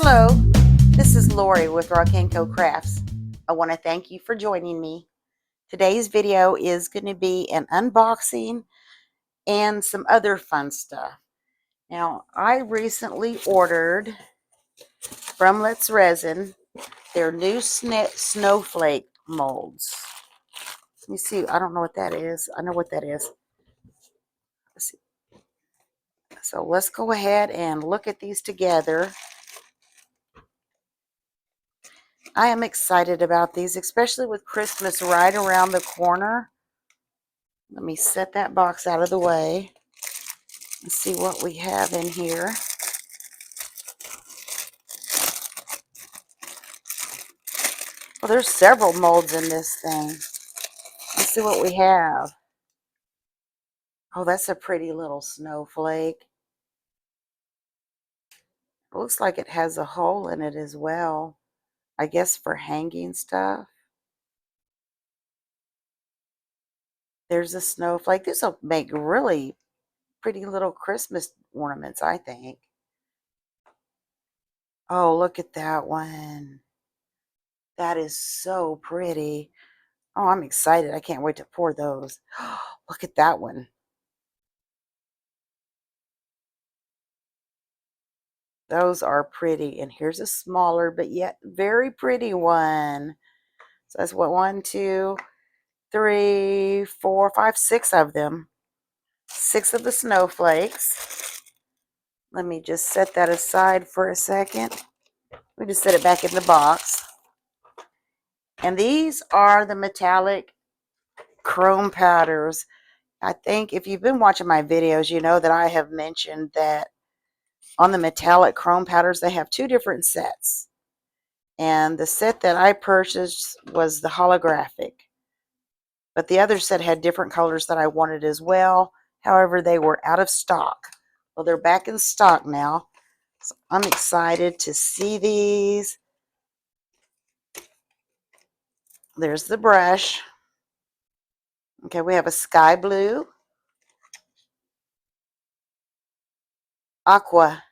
Hello, this is Lori with Rock&Co Crafts. I want to thank you for joining me. Today's video is going to be an unboxing and some other fun stuff. Now, I recently ordered from Let's Resin their new snowflake molds. Let me see. I don't know what that is. I know what that is. Let's see. So let's go ahead and look at these together. I am excited about these, especially with Christmas right around the corner. Let me set that box out of the way and see what we have in here. Well, there's several molds in this thing. Let's see what we have. Oh, that's a pretty little snowflake. It looks like it has a hole in it as well. I guess for hanging stuff. There's a snowflake. This will make really pretty little Christmas ornaments, I think. Oh, look at that one. That is so pretty. Oh, I'm excited. I can't wait to pour those. Look at that one. Those are pretty. And here's a smaller, but yet very pretty one. So that's what, 1, 2, 3, 4, 5, 6 of them. 6 of the snowflakes. Let me just set that aside for a second. We just set it back in the box. And these are the metallic chrome powders. I think if you've been watching my videos, you know that I have mentioned that on the metallic chrome powders, they have 2 different sets. And the set that I purchased was the holographic. But the other set had different colors that I wanted as well. However, they were out of stock. Well, they're back in stock now. So I'm excited to see these. There's the brush. Okay, we have a sky blue, aqua,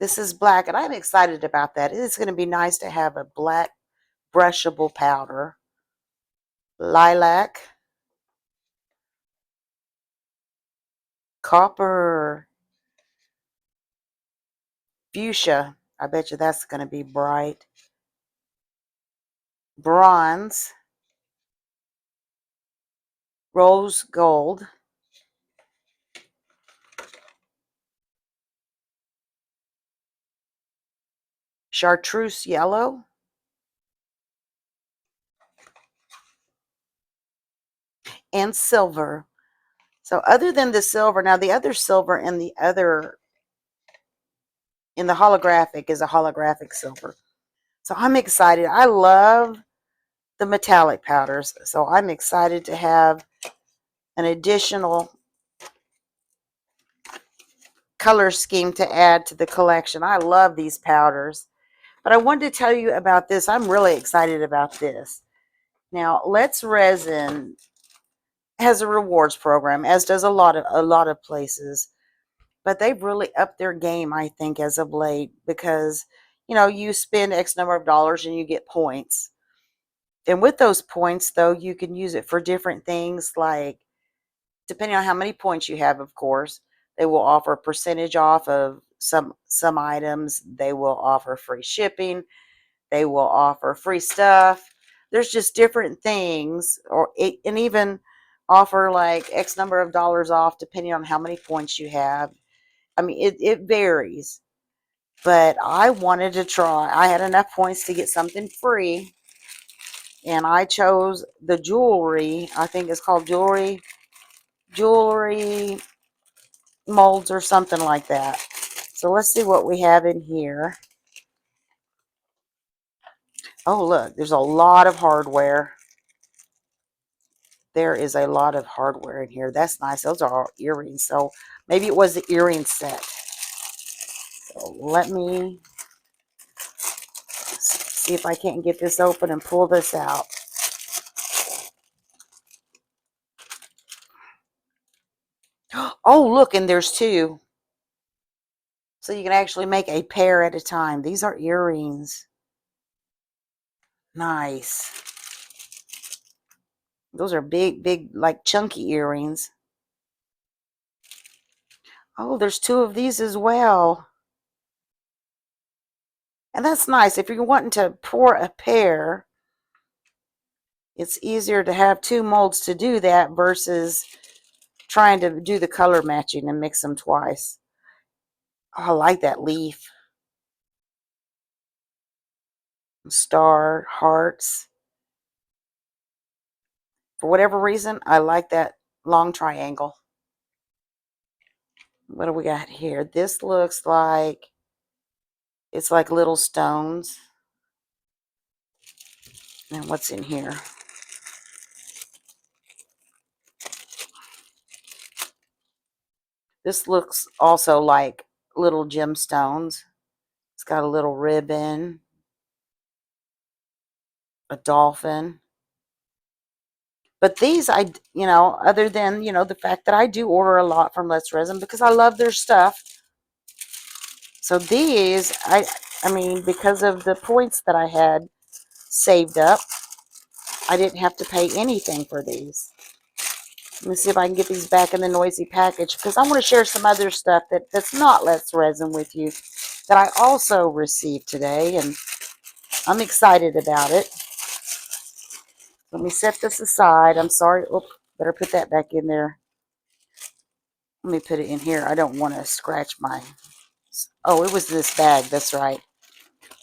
this is black, and I'm excited about that. It's going to be nice to have a black brushable powder, lilac, copper, fuchsia. I bet you that's going to be bright. Bronze, rose gold, chartreuse yellow, and silver. So other than the silver, now the other silver in the holographic is a holographic silver. So I'm excited. I love the metallic powders. So I'm excited to have an additional color scheme to add to the collection. I love these powders. But I wanted to tell you about this. I'm really excited about this. Now, Let's Resin has a rewards program, as does a lot of places. But they've really upped their game, I think, as of late, because you spend X number of dollars and you get points. And with those points, though, you can use it for different things, like depending on how many points you have, of course, they will offer a percentage off of some items. They will offer free shipping. They will offer free stuff. There's just different things, and even offer like X number of dollars off depending on how many points you have. I mean, it varies. But I wanted to try. I had enough points to get something free. And I chose the jewelry. I think it's called jewelry molds or something like that. So let's see what we have in here. Oh, look, there's a lot of hardware. There is a lot of hardware in here. That's nice. Those are all earrings. So maybe it was the earring set. So let me see if I can't get this open and pull this out. Oh, look, and there's two. So you can actually make a pair at a time. These are earrings. Nice. Those are big, big, like chunky earrings. Oh, there's two of these as well. And that's nice. If you're wanting to pour a pair, it's easier to have two molds to do that versus trying to do the color matching and mix them twice. Oh, I like that leaf. Star, hearts. For whatever reason, I like that long triangle. What do we got here? This looks like it's like little stones. And what's in here? This looks also like little gemstones. It's got a little ribbon, a dolphin. But these, other than, the fact that I do order a lot from Let's Resin because I love their stuff. So these, I mean, because of the points that I had saved up, I didn't have to pay anything for these. Let me see if I can get these back in the noisy package because I want to share some other stuff that's not Let's Resin with you that I also received today, and I'm excited about it. Let me set this aside. I'm sorry. Oh, better put that back in there. Let me put it in here. I don't want to scratch my... Oh, it was this bag. That's right.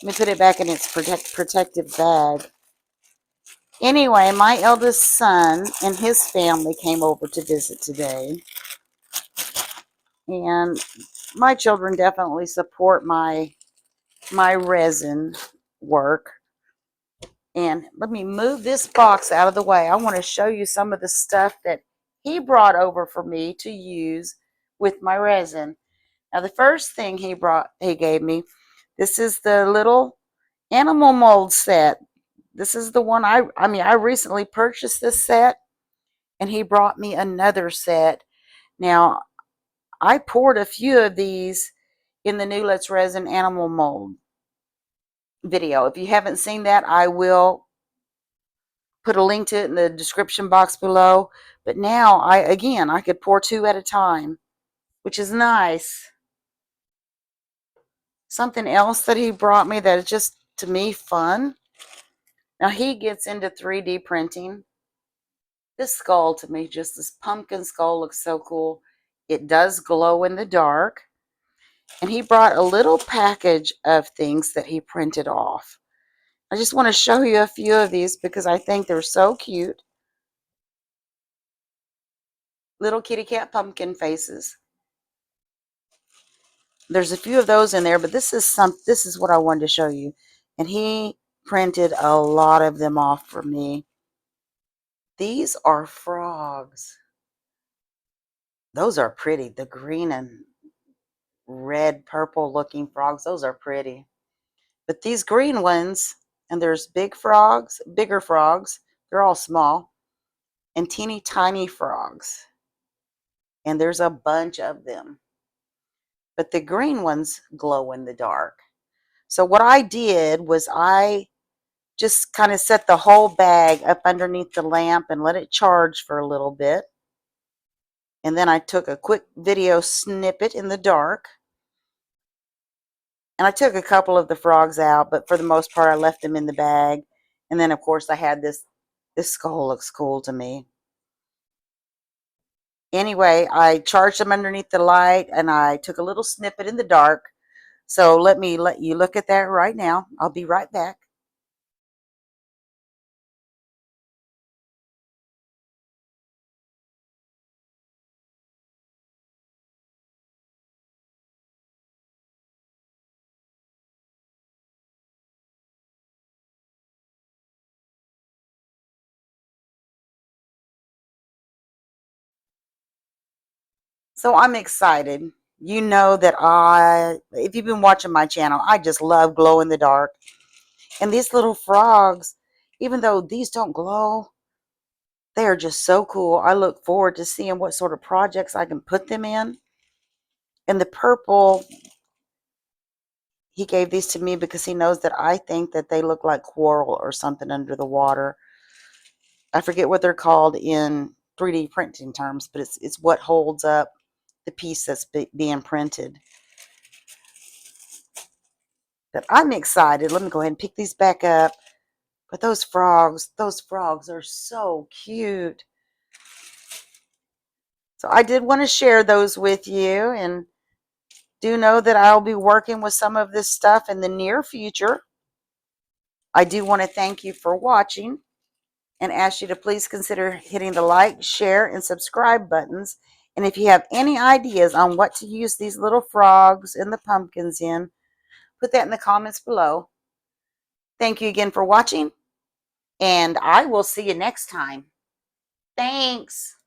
Let me put it back in its protective bag. Anyway, my eldest son and his family came over to visit today. And my children definitely support my resin work. And let me move this box out of the way. I want to show you some of the stuff that he brought over for me to use with my resin. Now, the first thing he gave me, this is the little animal mold set. This is the one I recently purchased this set, and he brought me another set. Now, I poured a few of these in the new Let's Resin animal mold video. If you haven't seen that, I will put a link to it in the description box below. But now, I could pour two at a time, which is nice. Something else that he brought me that is just, to me, fun. Now, he gets into 3D printing. This skull, to me, just this pumpkin skull looks so cool. It does glow in the dark. And he brought a little package of things that he printed off. I just want to show you a few of these because I think they're so cute. Little kitty cat pumpkin faces. There's a few of those in there, but this is what I wanted to show you. And he printed a lot of them off for me. These are frogs. Those are pretty. The green and red, purple looking frogs, those are pretty. But these green ones, and there's big frogs, bigger frogs, they're all small, and teeny tiny frogs. And there's a bunch of them. But the green ones glow in the dark. So what I did was I just kind of set the whole bag up underneath the lamp and let it charge for a little bit. And then I took a quick video snippet in the dark. And I took a couple of the frogs out, but for the most part, I left them in the bag. And then, of course, I had this skull looks cool to me. Anyway, I charged them underneath the light, and I took a little snippet in the dark. So let you look at that right now. I'll be right back. So I'm excited. You know that if you've been watching my channel, I just love glow in the dark. And these little frogs, even though these don't glow, They are just so cool. I look forward to seeing what sort of projects I can put them in. And the purple, he gave these to me because he knows that I think that they look like coral or something under the water. I forget what they're called in 3D printing terms, but it's what holds up the piece that's being printed. But I'm excited. Let me go ahead and pick these back up. But those frogs are so cute. So I did want to share those with you, and do know that I'll be working with some of this stuff in the near future. I do want to thank you for watching and ask you to please consider hitting the like, share, and subscribe buttons. And if you have any ideas on what to use these little frogs and the pumpkins in, put that in the comments below. Thank you again for watching, and I will see you next time. Thanks.